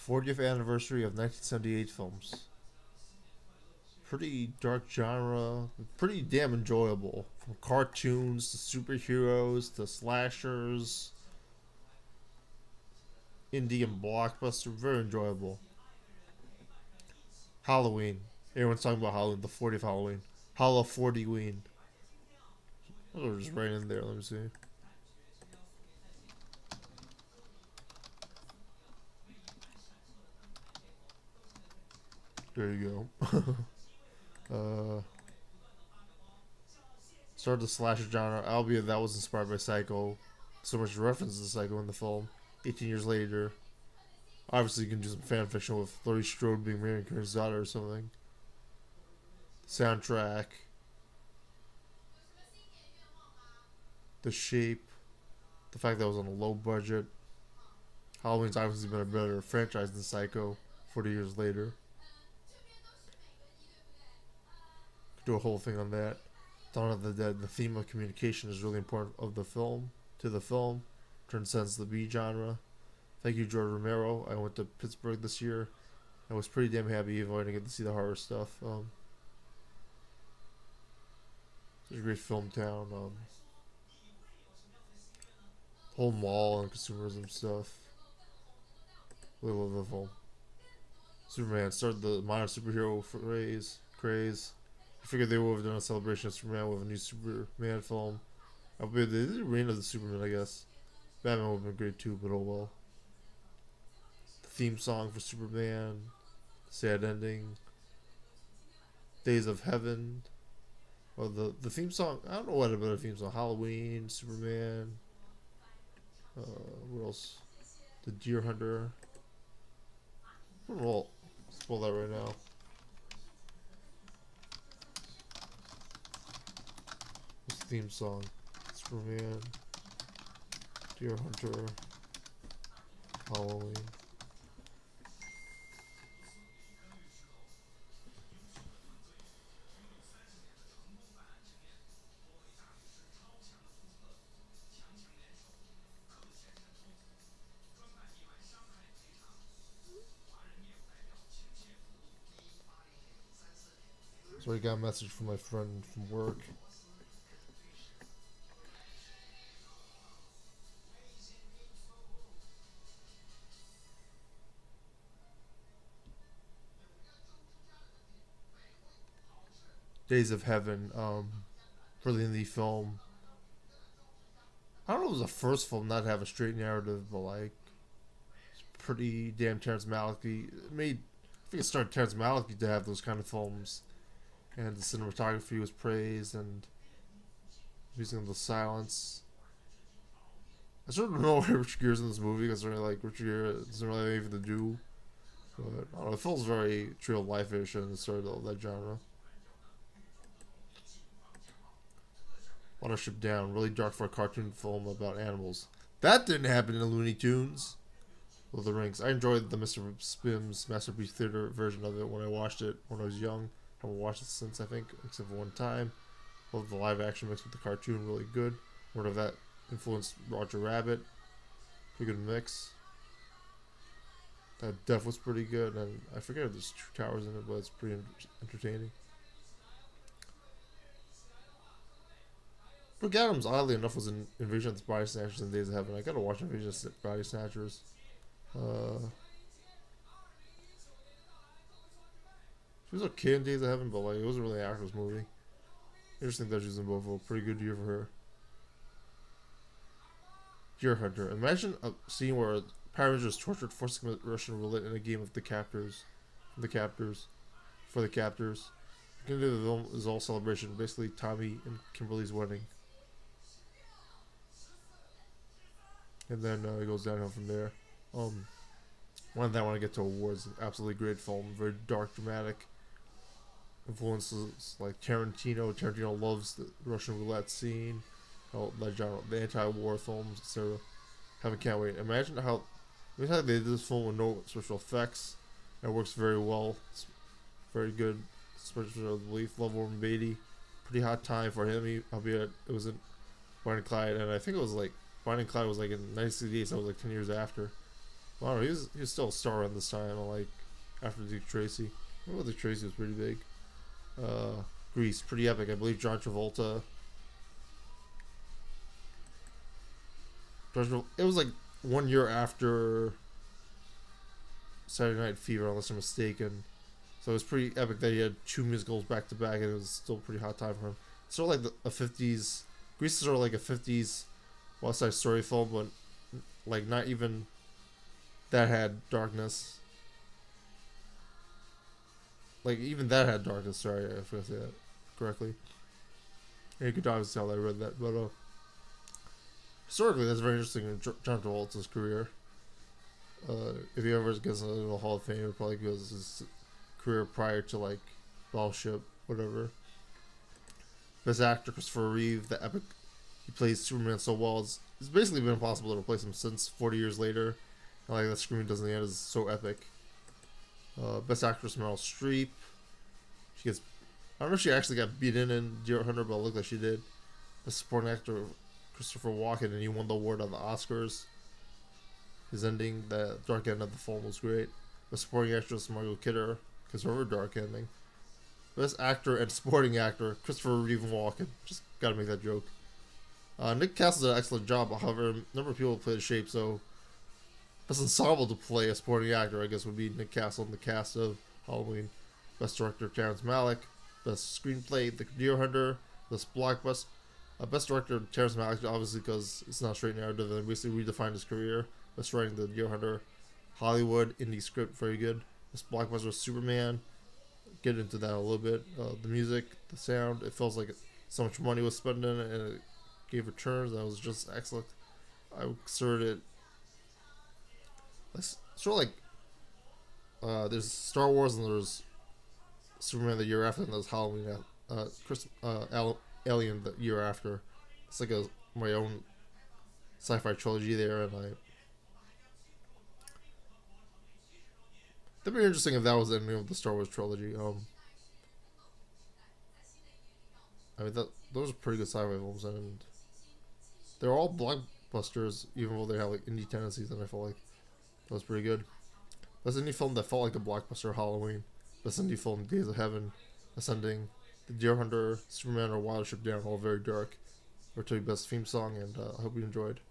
40th anniversary of 1978 films. Pretty dark genre, pretty damn enjoyable. From cartoons to superheroes to slashers, indie and blockbuster, very enjoyable. Halloween. Everyone's talking about Halloween, the 40th Halloween. Hollow 40 Ween. Those are just right in there, let me see. There you go. uh, Started the slasher genre, albeit that was inspired by Psycho. So much reference to Psycho in the film. 18 years later. Obviously, you can do some fan fiction with Laurie Strode being Marion Karen's daughter or something. Soundtrack. The shape. The fact that it was on a low budget. Halloween's obviously been a better franchise than Psycho 40 years later. Could do a whole thing on that. Dawn of the Dead, the theme of communication is really important of the film to the film. Transcends the B genre. Thank you, George Romero. I went to Pittsburgh this year. I was pretty damn happy even when I didn't get to see the horror stuff. It's a great film town. Whole mall and consumerism stuff. Really love the film. Superman started the modern superhero craze. I figured they would have done a celebration of Superman with a new Superman film. They did Reign of the Superman, I guess. Batman would have been great too, but oh well. The theme song for Superman. Sad ending. Days of Heaven. Well, the theme song, I don't know what about a theme song. Halloween, Superman. What else? The Deer Hunter. Well, spoil that right now. This theme song. Superman. Deer Hunter. Halloween. So I got a message from my friend from work. Days of Heaven, for the indie film. I don't know if it was the first film not to have a straight narrative, but like, it's pretty damn Terrence Malick. I think it started Terrence Malick to have those kind of films. And the cinematography was praised, and using the silence. I sort of don't know why Richard Gere's in this movie because like Richard Gere doesn't really have anything to do. But I don't know, it feels very true life-ish and sort of that genre. Watership Down, really dark for a cartoon film about animals. That didn't happen in the Looney Tunes. Lord of the Rings. I enjoyed the Mr. Spim's Masterpiece Theater version of it when I watched it when I was young. I haven't watched it since, I think, except for one time. Love the live action mixed with the cartoon, really good. Wonder if that influenced Roger Rabbit. Pretty good mix. That Def was pretty good, and I forget if there's two towers in it, but it's pretty entertaining. Brooke Adams, oddly enough, was in Invasion of the Body Snatchers and Days of Heaven. I gotta watch Invasion of the Body Snatchers. She was okay in Days of Heaven, but like it wasn't really an actor's movie. Interesting that she was in both. A pretty good year for her. Deer Hunter. Imagine a scene where Power Rangers tortured, forced to commit Russian roulette in a game of the captors. For the captors. The end of the film is all celebration. Basically, Tommy and Kimberly's wedding. And then it goes downhill from there. One that I want to get to awards. Absolutely great film. Very dark, dramatic. Influences like Tarantino. Tarantino loves the Russian roulette scene. That genre, the anti-war films, etc. Can't wait. Imagine how they did this film with no special effects. It works very well. It's very good. Special relief. Love Warren Beatty. Pretty hot time for him. Albeit it was in Bonnie and Clyde, and I think it was like Bonnie and Clyde was like in 1968, so it was like 10 years after. Wow, he was still a star at this time. Like after Dick Tracy. I remember Dick Tracy was pretty big. Grease, pretty epic. I believe John Travolta. It was like 1 year after Saturday Night Fever, unless I'm mistaken. So it was pretty epic that he had two musicals back to back, and it was still a pretty hot time for him. It's sort of like a 50s. Grease is sort of like a 50s West Side Story film, but like not even that had darkness. Like even that had darkness. Sorry, I forgot to say that correctly. And you could obviously tell I read that, but historically, that's very interesting in John Travolta's career. If he ever gets into the Hall of Fame, it probably goes his career prior to like Battleship, whatever. Best actor Christopher Reeve, the epic. He plays Superman so well. It's basically been impossible to replace him since 40 years later. And like that scream does in the end is so epic. Best actress Meryl Streep. She gets. I don't know if she actually got beaten in Deer Hunter, but it looked like she did. Best supporting actor Christopher Walken, and he won the award on the Oscars. His ending, the dark end of the film, was great. Best supporting actress Margot Kidder, because of her dark ending. Best actor and supporting actor Christopher Reeve Walken. Just gotta make that joke. Nick Castle did an excellent job. However, a number of people played the shape, so best ensemble to play a supporting actor, I guess, would be Nick Castle in the cast of Halloween. Best director Terrence Malick. Best screenplay The Deer Hunter. Best blockbuster. Best director Terrence Malick, obviously, because it's not straight narrative and basically redefined his career. Best writing The Deer Hunter. Hollywood indie script, very good. Best blockbuster Superman. Get into that a little bit. The music, the sound, it feels like so much money was spent in it, and it gave returns. That was just excellent. I would consider it sort of like there's Star Wars and there's Superman the year after, and there's Halloween, Alien the year after. It's like my own sci-fi trilogy there, and that'd be interesting if that was the ending of the Star Wars trilogy. I mean those are pretty good sci-fi films, and they're all blockbusters, even though they have like indie tendencies, and I feel like that was pretty good. Best indie film that felt like a blockbuster: Halloween. Best indie film: Days of Heaven, Ascending, The Deer Hunter, Superman, or Watership Down. All very dark. Or to best theme song, and I hope you enjoyed.